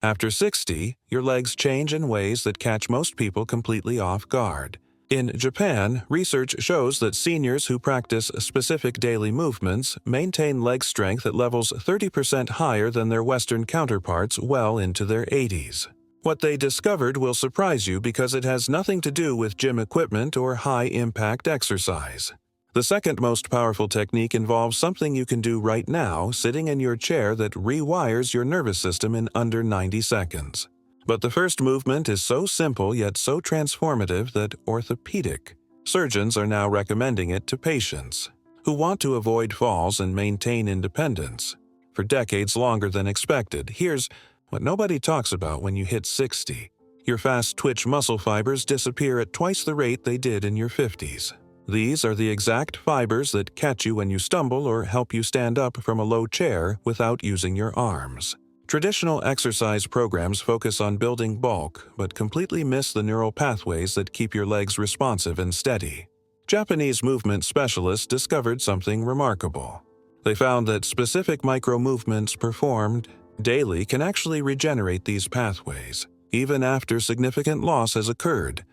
After 60, your legs change in ways that catch most people completely off guard. In Japan, research shows that seniors who practice specific daily movements maintain leg strength at levels 30% higher than their Western counterparts well into their 80s. What they discovered will surprise you because it has nothing to do with gym equipment or high-impact exercise. The second most powerful technique involves something you can do right now sitting in your chair that rewires your nervous system in under 90 seconds. But the first movement is so simple yet so transformative that orthopedic surgeons are now recommending it to patients who want to avoid falls and maintain independence for decades longer than expected. Here's what nobody talks about when you hit 60. Your fast-twitch muscle fibers disappear at twice the rate they did in your 50s. These are the exact fibers that catch you when you stumble or help you stand up from a low chair without using your arms. Traditional exercise programs focus on building bulk, but completely miss the neural pathways that keep your legs responsive and steady. Japanese movement specialists discovered something remarkable. They found that specific micro-movements performed daily can actually regenerate these pathways, even after significant loss has occurred.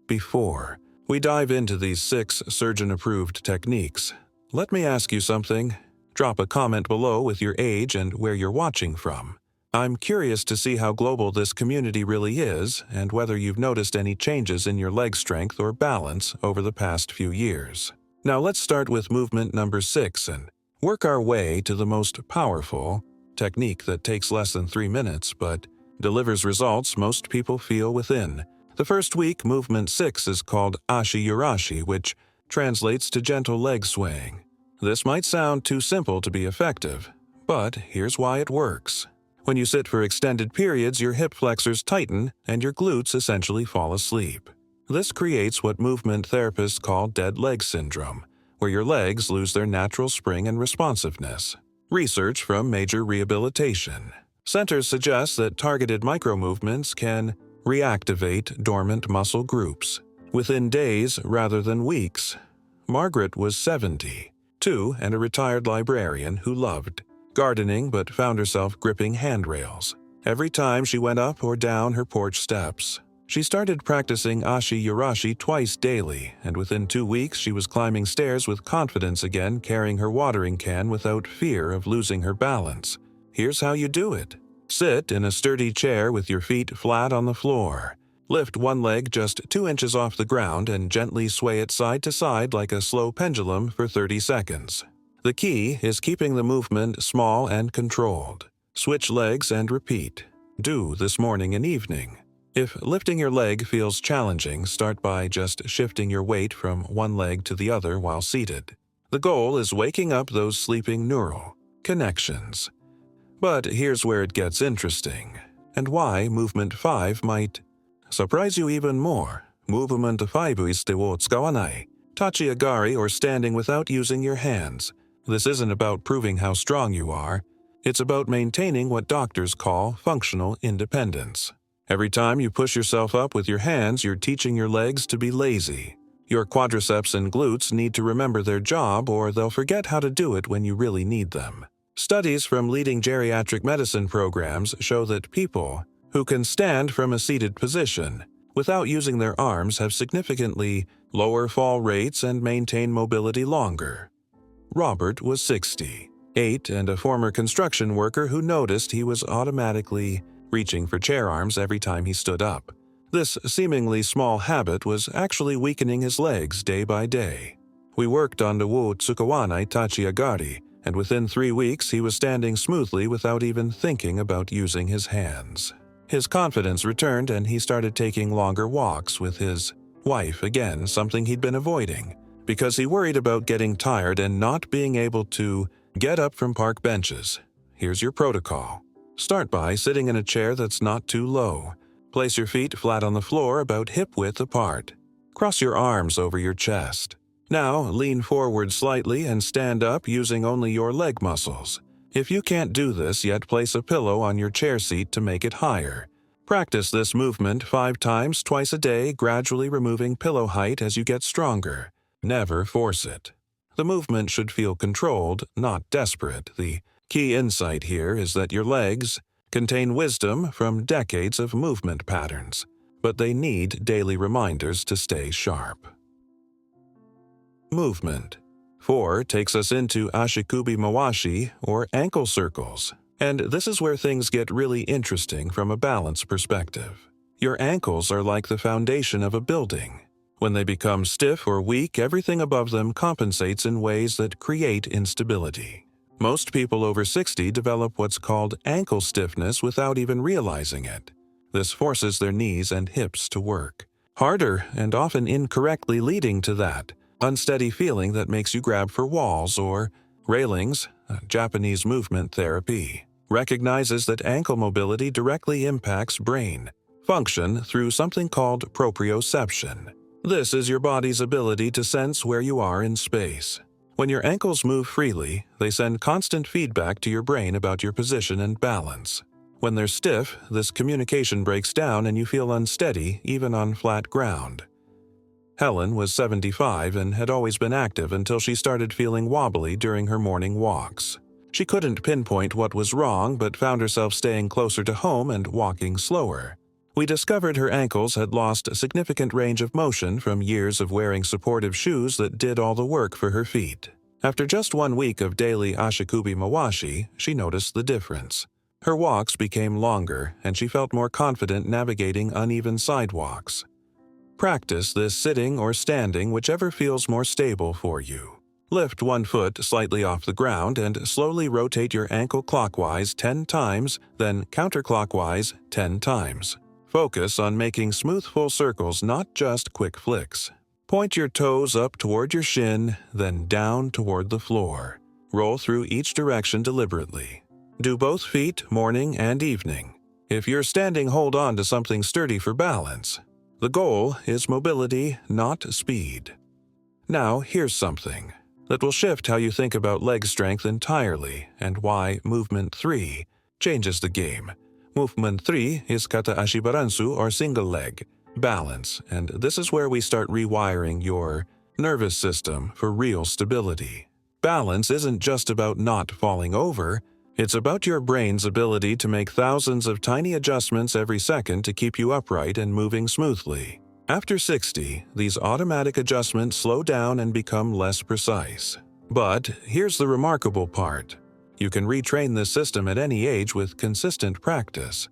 Before we dive into these 6 surgeon-approved techniques, let me ask you something. Drop a comment below with your age and where you're watching from. I'm curious to see how global this community really is and whether you've noticed any changes in your leg strength or balance over the past few years. Now let's start with movement number 6 and work our way to the most powerful technique that takes less than 3 minutes but delivers results most people feel within. The first week, movement 6 is called Ashi Yurashi, which translates to gentle leg swaying. This might sound too simple to be effective, but here's why it works. When you sit for extended periods, your hip flexors tighten and your glutes essentially fall asleep. This creates what movement therapists call dead leg syndrome, where your legs lose their natural spring and responsiveness. Research from major rehabilitation centers suggests that targeted micromovements can reactivate dormant muscle groups within days rather than weeks. Margaret was 72 and a retired librarian who loved gardening but found herself gripping handrails every time she went up or down her porch steps. She started practicing Ashi Yurashi twice daily, and within 2 weeks she was climbing stairs with confidence again, carrying her watering can without fear of losing her balance. Here's how you do it. Sit in a sturdy chair with your feet flat on the floor. Lift one leg just 2 inches off the ground and gently sway it side to side like a slow pendulum for 30 seconds. The key is keeping the movement small and controlled. Switch legs and repeat. Do this morning and evening. If lifting your leg feels challenging, start by just shifting your weight from one leg to the other while seated. The goal is waking up those sleeping neural connections. But here's where it gets interesting, and why movement 5 might surprise you even more. Movement 5 is Tsukawanai, Tachi Agari, or standing without using your hands. This isn't about proving how strong you are. It's about maintaining what doctors call functional independence. Every time you push yourself up with your hands, you're teaching your legs to be lazy. Your quadriceps and glutes need to remember their job, or they'll forget how to do it when you really need them. Studies from leading geriatric medicine programs show that people who can stand from a seated position without using their arms have significantly lower fall rates and maintain mobility longer. Robert was 68 and a former construction worker who noticed he was automatically reaching for chair arms every time he stood up. This seemingly small habit was actually weakening his legs day by day. We worked on the Tsukawanai Tachi Agari, and within 3 weeks he was standing smoothly without even thinking about using his hands. His confidence returned and he started taking longer walks with his wife again, something he'd been avoiding, because he worried about getting tired and not being able to get up from park benches. Here's your protocol. Start by sitting in a chair that's not too low. Place your feet flat on the floor about hip-width apart. Cross your arms over your chest. Now, lean forward slightly and stand up using only your leg muscles. If you can't do this yet, place a pillow on your chair seat to make it higher. Practice this movement 5 times twice a day, gradually removing pillow height as you get stronger. Never force it. The movement should feel controlled, not desperate. The key insight here is that your legs contain wisdom from decades of movement patterns, but they need daily reminders to stay sharp. Movement. 4 takes us into Ashikubi Mawashi, or ankle circles, and this is where things get really interesting from a balance perspective. Your ankles are like the foundation of a building. When they become stiff or weak, everything above them compensates in ways that create instability. Most people over 60 develop what's called ankle stiffness without even realizing it. This forces their knees and hips to work harder and often incorrectly, leading to that unsteady feeling that makes you grab for walls or railings. Japanese movement therapy recognizes that ankle mobility directly impacts brain function through something called proprioception. This is your body's ability to sense where you are in space. When your ankles move freely, they send constant feedback to your brain about your position and balance. When they're stiff, this communication breaks down and you feel unsteady even on flat ground. Helen was 75 and had always been active until she started feeling wobbly during her morning walks. She couldn't pinpoint what was wrong but found herself staying closer to home and walking slower. We discovered her ankles had lost a significant range of motion from years of wearing supportive shoes that did all the work for her feet. After just 1 week of daily Ashikubi Mawashi, she noticed the difference. Her walks became longer, and she felt more confident navigating uneven sidewalks. Practice this sitting or standing, whichever feels more stable for you. Lift one foot slightly off the ground and slowly rotate your ankle clockwise 10 times, then counterclockwise 10 times. Focus on making smooth full circles, not just quick flicks. Point your toes up toward your shin, then down toward the floor. Roll through each direction deliberately. Do both feet morning and evening. If you're standing, hold on to something sturdy for balance. The goal is mobility, not speed. Now, here's something that will shift how you think about leg strength entirely and why Movement 3 changes the game. Movement 3 is Kata Ashi Baransu, or single leg balance, and this is where we start rewiring your nervous system for real stability. Balance isn't just about not falling over, it's about your brain's ability to make thousands of tiny adjustments every second to keep you upright and moving smoothly. After 60, these automatic adjustments slow down and become less precise. But here's the remarkable part. You can retrain this system at any age with consistent practice.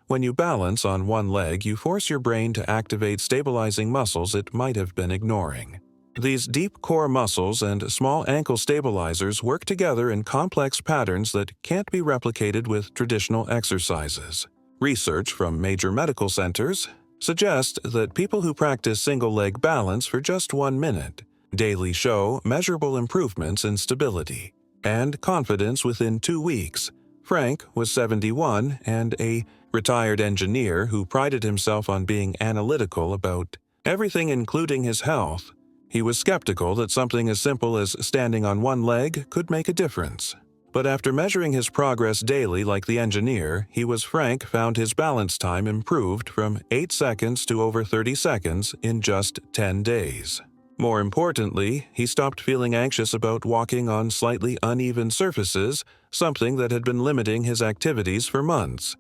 When you balance on one leg, you force your brain to activate stabilizing muscles it might have been ignoring. These deep core muscles and small ankle stabilizers work together in complex patterns that can't be replicated with traditional exercises. Research from major medical centers suggests that people who practice single-leg balance for just 1 minute daily show measurable improvements in stability and confidence within 2 weeks. Frank was 71 and a retired engineer who prided himself on being analytical about everything, including his health. He was skeptical that something as simple as standing on one leg could make a difference. But after measuring his progress daily like the engineer, Frank found his balance time improved from 8 seconds to over 30 seconds in just 10 days. More importantly, he stopped feeling anxious about walking on slightly uneven surfaces, something that had been limiting his activities for months.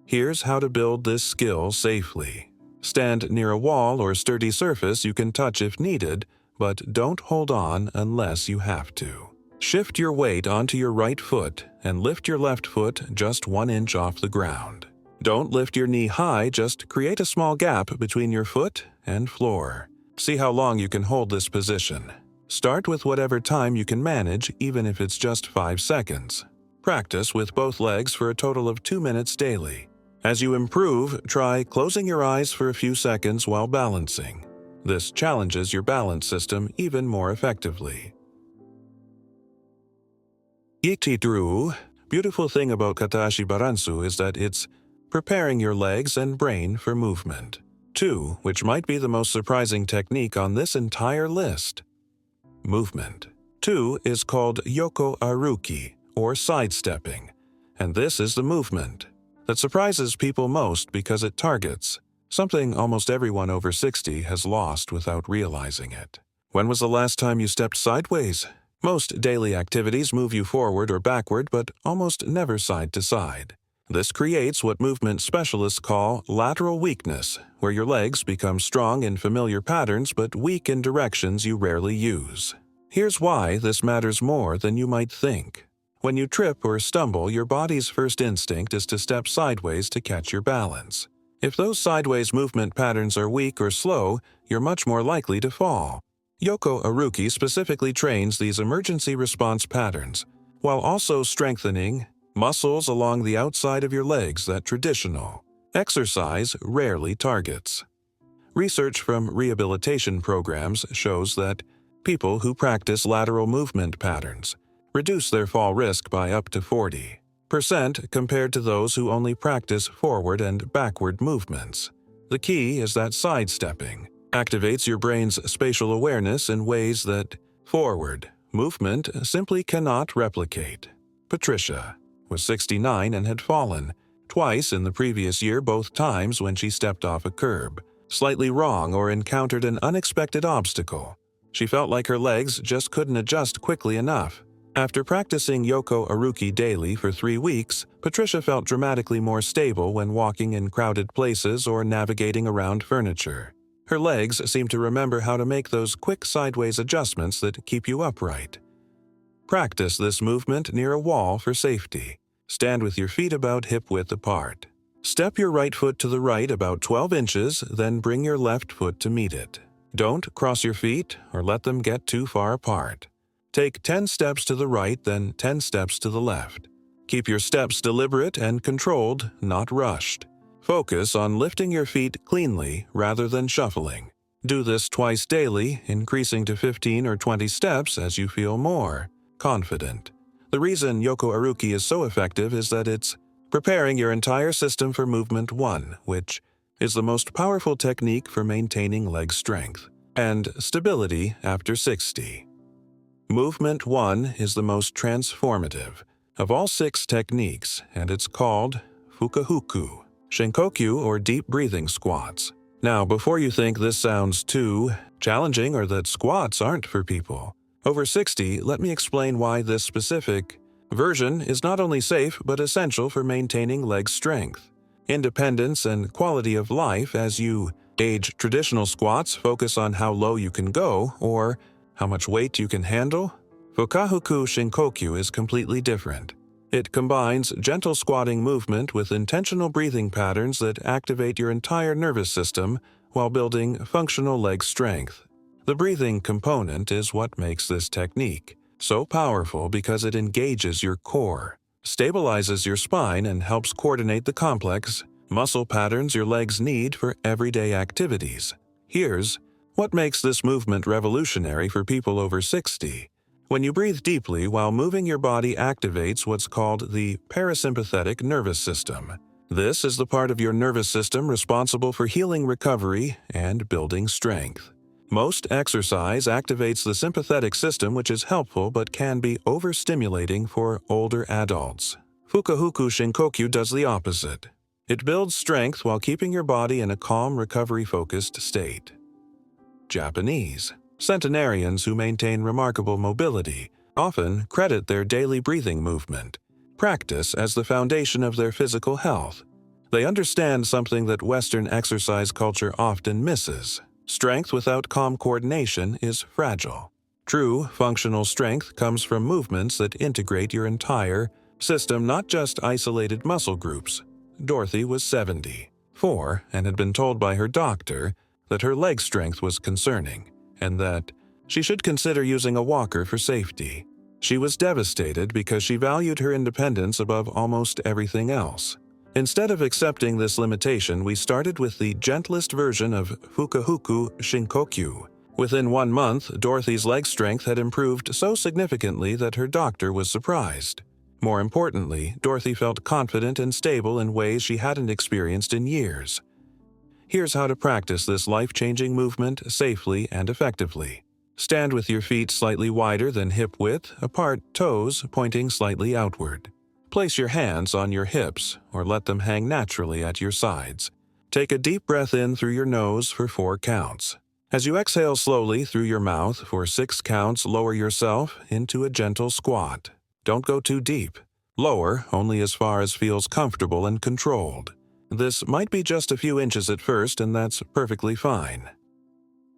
Here's how to build this skill safely. Stand near a wall or sturdy surface you can touch if needed, but don't hold on unless you have to. Shift your weight onto your right foot and lift your left foot just 1 inch off the ground. Don't lift your knee high, just create a small gap between your foot and floor. See how long you can hold this position. Start with whatever time you can manage, even if it's just 5 seconds. Practice with both legs for a total of 2 minutes daily. As you improve, try closing your eyes for a few seconds while balancing. This challenges your balance system even more effectively. Itidru. Beautiful thing about Kata Ashi Baransu is that it's preparing your legs and brain for movement. 2, which might be the most surprising technique on this entire list. Movement. 2 is called Yoko Aruki, or sidestepping, and this is the movement that surprises people most because it targets something almost everyone over 60 has lost without realizing it. When was the last time you stepped sideways? Most daily activities move you forward or backward, but almost never side to side. This creates what movement specialists call lateral weakness, where your legs become strong in familiar patterns but weak in directions you rarely use. Here's why this matters more than you might think. When you trip or stumble, your body's first instinct is to step sideways to catch your balance. If those sideways movement patterns are weak or slow, you're much more likely to fall. Yoko Aruki specifically trains these emergency response patterns, while also strengthening muscles along the outside of your legs that traditional exercise rarely targets. Research from rehabilitation programs shows that people who practice lateral movement patterns reduce their fall risk by up to 40% compared to those who only practice forward and backward movements. The key is that sidestepping activates your brain's spatial awareness in ways that forward movement simply cannot replicate. Patricia was 69 and had fallen twice in the previous year, both times when she stepped off a curb, slightly wrong, or encountered an unexpected obstacle. She felt like her legs just couldn't adjust quickly enough. After practicing Yoko Aruki daily for 3 weeks, Patricia felt dramatically more stable when walking in crowded places or navigating around furniture. Her legs seemed to remember how to make those quick sideways adjustments that keep you upright. Practice this movement near a wall for safety. Stand with your feet about hip-width apart. Step your right foot to the right about 12 inches, then bring your left foot to meet it. Don't cross your feet or let them get too far apart. Take 10 steps to the right, then 10 steps to the left. Keep your steps deliberate and controlled, not rushed. Focus on lifting your feet cleanly rather than shuffling. Do this twice daily, increasing to 15 or 20 steps as you feel more confident. The reason Yoko Aruki is so effective is that it's preparing your entire system for movement 1, which is the most powerful technique for maintaining leg strength and stability after 60. Movement 1 is the most transformative of all 6 techniques, and it's called Fukahuku, Shinkokyuu, or deep breathing squats. Now, before you think this sounds too challenging or that squats aren't for people over 60, let me explain why this specific version is not only safe but essential for maintaining leg strength, independence, and quality of life as you age. Traditional squats focus on how low you can go or how much weight you can handle. Fukahuku Shinkokyuu is completely different. It combines gentle squatting movement with intentional breathing patterns that activate your entire nervous system while building functional leg strength. The breathing component is what makes this technique so powerful because it engages your core, stabilizes your spine, and helps coordinate the complex muscle patterns your legs need for everyday activities. Here's what makes this movement revolutionary for people over 60. When you breathe deeply while moving, your body activates what's called the parasympathetic nervous system. This is the part of your nervous system responsible for healing, recovery, and building strength. Most exercise activates the sympathetic system, which is helpful but can be overstimulating for older adults. Fukahuku Shinkokyuu does the opposite. It builds strength while keeping your body in a calm, recovery-focused state. Japanese centenarians who maintain remarkable mobility often credit their daily breathing movement practice as the foundation of their physical health. They understand something that Western exercise culture often misses. Strength without calm coordination is fragile. True functional strength comes from movements that integrate your entire system, not just isolated muscle groups. Dorothy was 74 and had been told by her doctor that her leg strength was concerning and that she should consider using a walker for safety. She was devastated because she valued her independence above almost everything else. Instead of accepting this limitation, we started with the gentlest version of Fukahuku Shinkokyuu. Within 1 month, Dorothy's leg strength had improved so significantly that her doctor was surprised. More importantly, Dorothy felt confident and stable in ways she hadn't experienced in years. Here's how to practice this life-changing movement safely and effectively. Stand with your feet slightly wider than hip width apart, toes pointing slightly outward. Place your hands on your hips or let them hang naturally at your sides. Take a deep breath in through your nose for 4 counts. As you exhale slowly through your mouth for 6 counts, lower yourself into a gentle squat. Don't go too deep. Lower only as far as feels comfortable and controlled. This might be just a few inches at first, and that's perfectly fine.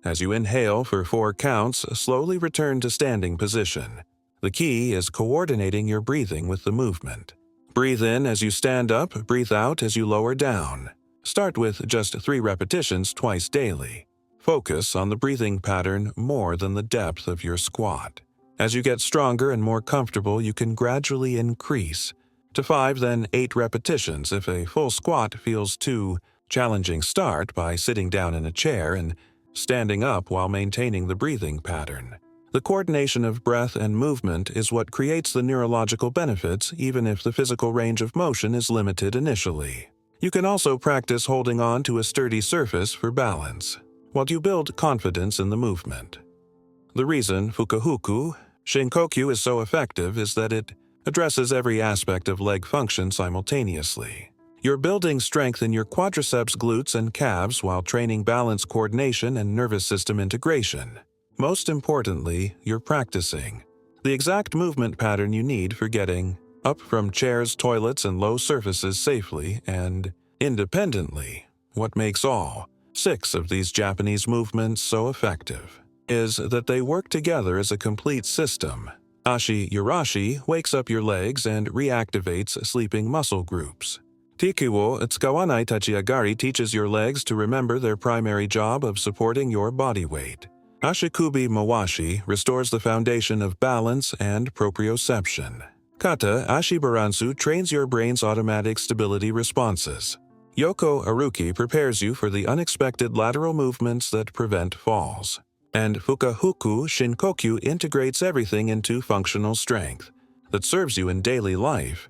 As you inhale for 4 counts, slowly return to standing position. The key is coordinating your breathing with the movement. Breathe in as you stand up, breathe out as you lower down. Start with just 3 repetitions twice daily. Focus on the breathing pattern more than the depth of your squat. As you get stronger and more comfortable, you can gradually increase to 5, then 8 repetitions if a full squat feels too challenging. Start by sitting down in a chair and standing up while maintaining the breathing pattern. The coordination of breath and movement is what creates the neurological benefits, even if the physical range of motion is limited initially. You can also practice holding on to a sturdy surface for balance, while you build confidence in the movement. The reason Fukahuku, Shinkokyuu is so effective is that it addresses every aspect of leg function simultaneously. You're building strength in your quadriceps, glutes, and calves while training balance, coordination, and nervous system integration. Most importantly, you're practicing the exact movement pattern you need for getting up from chairs, toilets, and low surfaces safely and independently. What makes all 6 of these Japanese movements so effective is that they work together as a complete system. Ashi Yurashi wakes up your legs and reactivates sleeping muscle groups. Tsukawanai Tachi Agari teaches your legs to remember their primary job of supporting your body weight. Ashikubi Mawashi restores the foundation of balance and proprioception. Kata Ashi Baransu trains your brain's automatic stability responses. Yoko Aruki prepares you for the unexpected lateral movements that prevent falls. And Fukahuku Shinkokyuu integrates everything into functional strength that serves you in daily life.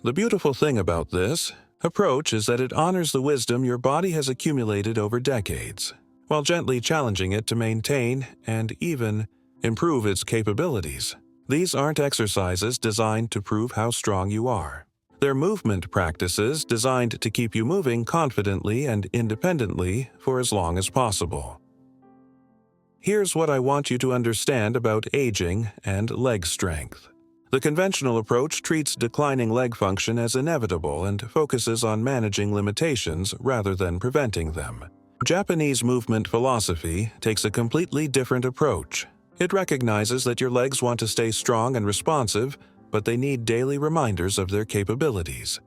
The beautiful thing about this approach is that it honors the wisdom your body has accumulated over decades, while gently challenging it to maintain and even improve its capabilities. These aren't exercises designed to prove how strong you are. They're movement practices designed to keep you moving confidently and independently for as long as possible. Here's what I want you to understand about aging and leg strength. The conventional approach treats declining leg function as inevitable and focuses on managing limitations rather than preventing them. Japanese movement philosophy takes a completely different approach. It recognizes that your legs want to stay strong and responsive, but they need daily reminders of their capabilities.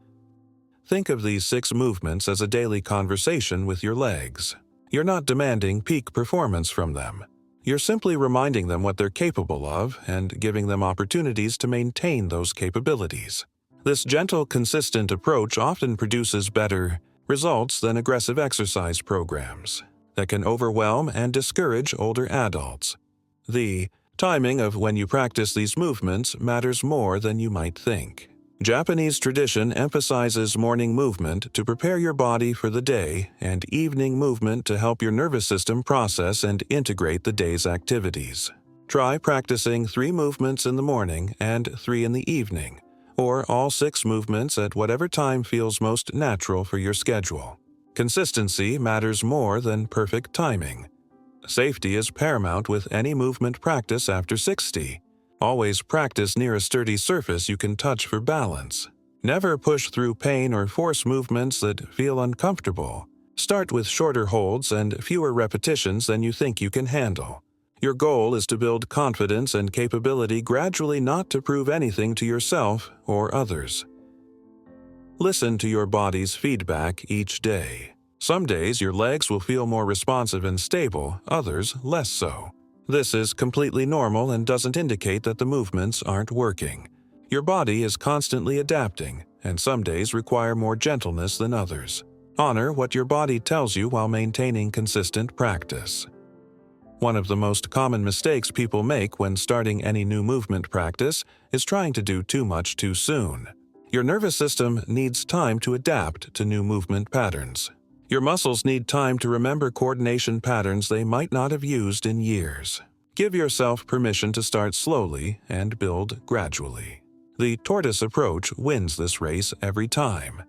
Think of these 6 movements as a daily conversation with your legs. You're not demanding peak performance from them. You're simply reminding them what they're capable of and giving them opportunities to maintain those capabilities. This gentle, consistent approach often produces better results than aggressive exercise programs that can overwhelm and discourage older adults. The timing of when you practice these movements matters more than you might think. Japanese tradition emphasizes morning movement to prepare your body for the day and evening movement to help your nervous system process and integrate the day's activities. Try practicing 3 movements in the morning and 3 in the evening, or all 6 movements at whatever time feels most natural for your schedule. Consistency matters more than perfect timing. Safety is paramount with any movement practice after 60. Always practice near a sturdy surface you can touch for balance. Never push through pain or force movements that feel uncomfortable. Start with shorter holds and fewer repetitions than you think you can handle. Your goal is to build confidence and capability gradually, not to prove anything to yourself or others. Listen to your body's feedback each day. Some days your legs will feel more responsive and stable, others less so. This is completely normal and doesn't indicate that the movements aren't working. Your body is constantly adapting, and some days require more gentleness than others. Honor what your body tells you while maintaining consistent practice. One of the most common mistakes people make when starting any new movement practice is trying to do too much too soon. Your nervous system needs time to adapt to new movement patterns. Your muscles need time to remember coordination patterns they might not have used in years. Give yourself permission to start slowly and build gradually. The tortoise approach wins this race every time.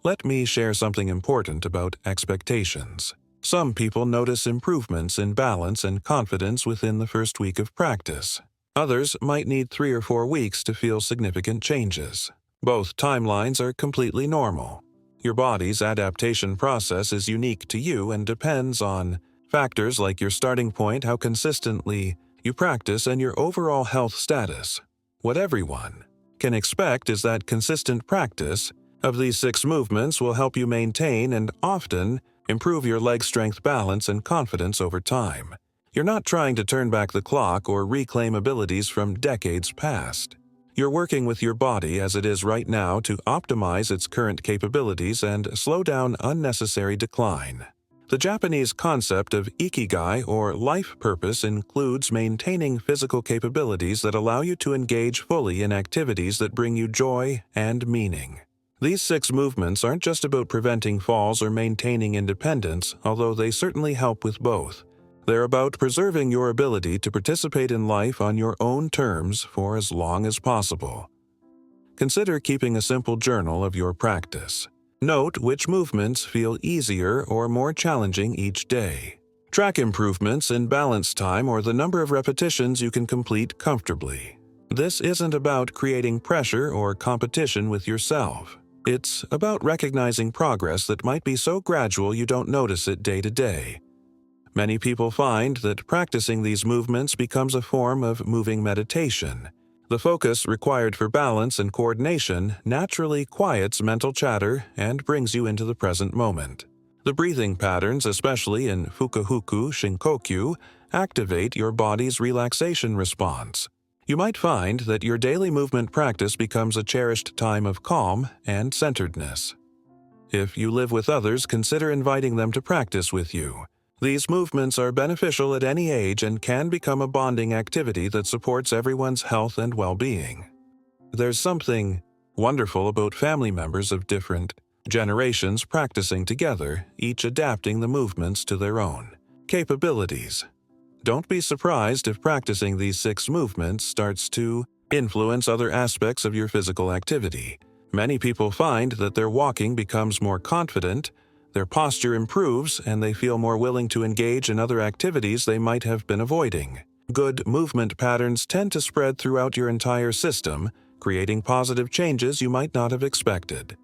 Let me share something important about expectations. Some people notice improvements in balance and confidence within the first week of practice. Others might need 3 or 4 weeks to feel significant changes. Both timelines are completely normal. Your body's adaptation process is unique to you and depends on factors like your starting point, how consistently you practice, and your overall health status. What everyone can expect is that consistent practice of these 6 movements will help you maintain and often improve your leg strength, balance, and confidence over time. You're not trying to turn back the clock or reclaim abilities from decades past. You're working with your body as it is right now to optimize its current capabilities and slow down unnecessary decline. The Japanese concept of ikigai, or life purpose, includes maintaining physical capabilities that allow you to engage fully in activities that bring you joy and meaning. These 6 movements aren't just about preventing falls or maintaining independence, although they certainly help with both. They're about preserving your ability to participate in life on your own terms for as long as possible. Consider keeping a simple journal of your practice. Note which movements feel easier or more challenging each day. Track improvements in balance time or the number of repetitions you can complete comfortably. This isn't about creating pressure or competition with yourself. It's about recognizing progress that might be so gradual you don't notice it day to day. Many people find that practicing these movements becomes a form of moving meditation. The focus required for balance and coordination naturally quiets mental chatter and brings you into the present moment. The breathing patterns, especially in Fukahuku, Shinkokyuu, activate your body's relaxation response. You might find that your daily movement practice becomes a cherished time of calm and centeredness. If you live with others, consider inviting them to practice with you. These movements are beneficial at any age and can become a bonding activity that supports everyone's health and well-being. There's something wonderful about family members of different generations practicing together, each adapting the movements to their own capabilities. Don't be surprised if practicing these 6 movements starts to influence other aspects of your physical activity. Many people find that their walking becomes more confident, their posture improves, and they feel more willing to engage in other activities they might have been avoiding. Good movement patterns tend to spread throughout your entire system, creating positive changes you might not have expected.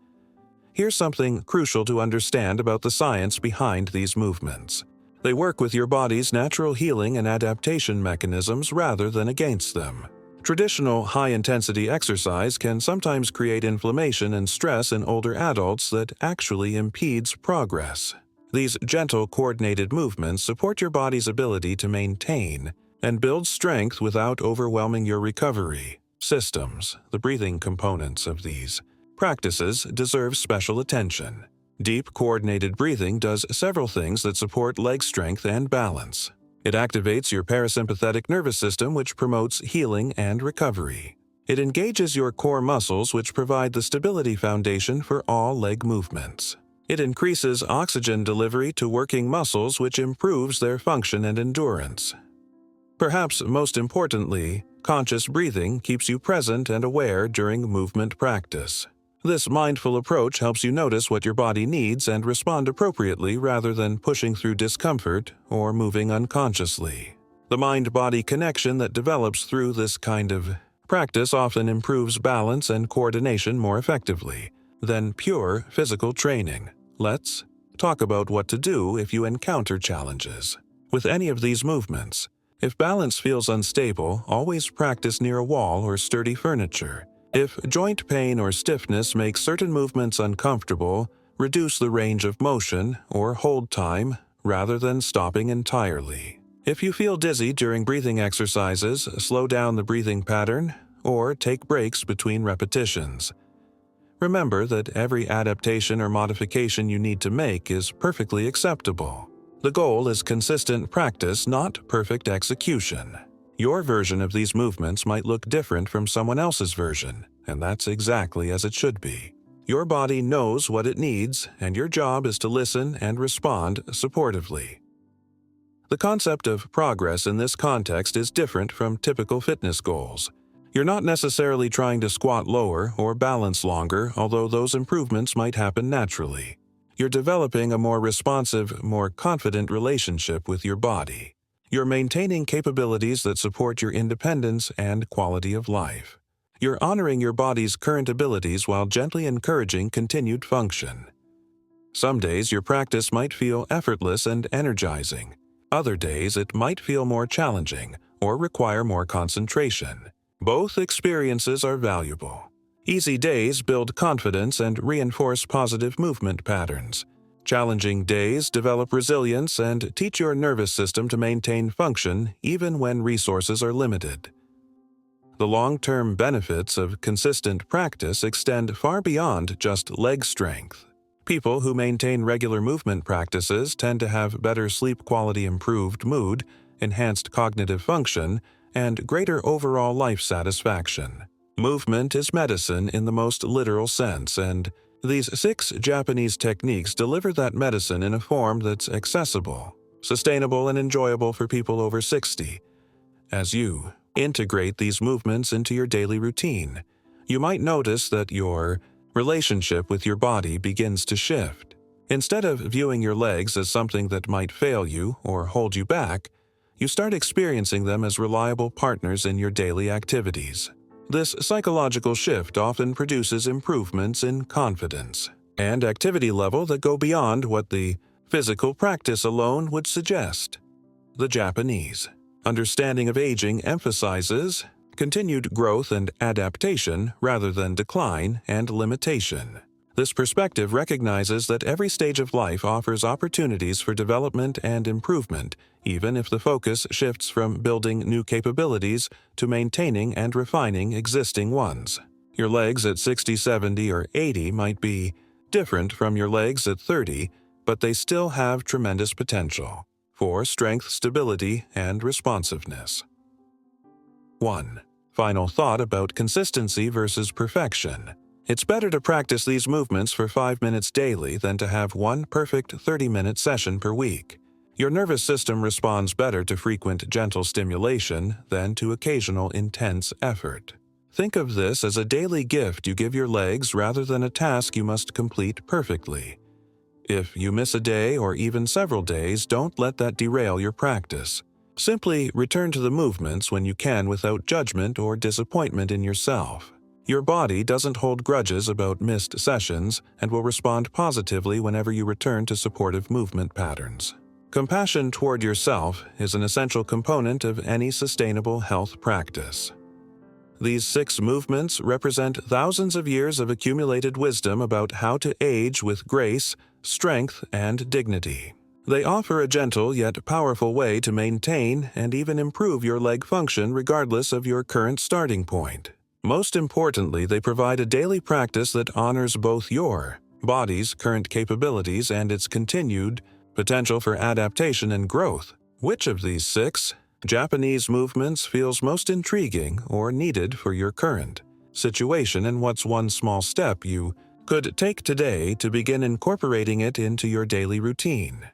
Here's something crucial to understand about the science behind these movements. They work with your body's natural healing and adaptation mechanisms rather than against them. Traditional high-intensity exercise can sometimes create inflammation and stress in older adults that actually impedes progress. These gentle, coordinated movements support your body's ability to maintain and build strength without overwhelming your recovery systems. The breathing components of these practices deserve special attention. Deep, coordinated breathing does several things that support leg strength and balance. It activates your parasympathetic nervous system, which promotes healing and recovery. It engages your core muscles, which provide the stability foundation for all leg movements. It increases oxygen delivery to working muscles, which improves their function and endurance. Perhaps most importantly, conscious breathing keeps you present and aware during movement practice. This mindful approach helps you notice what your body needs and respond appropriately rather than pushing through discomfort or moving unconsciously. The mind-body connection that develops through this kind of practice often improves balance and coordination more effectively than pure physical training. Let's talk about what to do if you encounter challenges with any of these movements. If balance feels unstable, always practice near a wall or sturdy furniture. If joint pain or stiffness makes certain movements uncomfortable, reduce the range of motion or hold time rather than stopping entirely. If you feel dizzy during breathing exercises, slow down the breathing pattern or take breaks between repetitions. Remember that every adaptation or modification you need to make is perfectly acceptable. The goal is consistent practice, not perfect execution. Your version of these movements might look different from someone else's version, and that's exactly as it should be. Your body knows what it needs, and your job is to listen and respond supportively. The concept of progress in this context is different from typical fitness goals. You're not necessarily trying to squat lower or balance longer, although those improvements might happen naturally. You're developing a more responsive, more confident relationship with your body. You're maintaining capabilities that support your independence and quality of life. You're honoring your body's current abilities while gently encouraging continued function. Some days your practice might feel effortless and energizing. Other days it might feel more challenging or require more concentration. Both experiences are valuable. Easy days build confidence and reinforce positive movement patterns. Challenging days develop resilience and teach your nervous system to maintain function even when resources are limited. The long-term benefits of consistent practice extend far beyond just leg strength. People who maintain regular movement practices tend to have better sleep quality, improved mood, enhanced cognitive function, and greater overall life satisfaction. Movement is medicine in the most literal sense, and these 6 Japanese techniques deliver that medicine in a form that's accessible, sustainable, and enjoyable for people over 60. As you integrate these movements into your daily routine, you might notice that your relationship with your body begins to shift. Instead of viewing your legs as something that might fail you or hold you back, you start experiencing them as reliable partners in your daily activities. This psychological shift often produces improvements in confidence and activity level that go beyond what the physical practice alone would suggest. The Japanese understanding of aging emphasizes continued growth and adaptation rather than decline and limitation. This perspective recognizes that every stage of life offers opportunities for development and improvement, even if the focus shifts from building new capabilities to maintaining and refining existing ones. Your legs at 60, 70, or 80 might be different from your legs at 30, but they still have tremendous potential for strength, stability, and responsiveness. 1. Final thought about consistency versus perfection. It's better to practice these movements for 5 minutes daily than to have one perfect 30-minute session per week. Your nervous system responds better to frequent gentle stimulation than to occasional intense effort. Think of this as a daily gift you give your legs rather than a task you must complete perfectly. If you miss a day or even several days, don't let that derail your practice. Simply return to the movements when you can without judgment or disappointment in yourself. Your body doesn't hold grudges about missed sessions and will respond positively whenever you return to supportive movement patterns. Compassion toward yourself is an essential component of any sustainable health practice. These 6 movements represent thousands of years of accumulated wisdom about how to age with grace, strength, and dignity. They offer a gentle yet powerful way to maintain and even improve your leg function regardless of your current starting point. Most importantly, they provide a daily practice that honors both your body's current capabilities and its continued potential for adaptation and growth. Which of these 6 Japanese movements feels most intriguing or needed for your current situation, and what's one small step you could take today to begin incorporating it into your daily routine?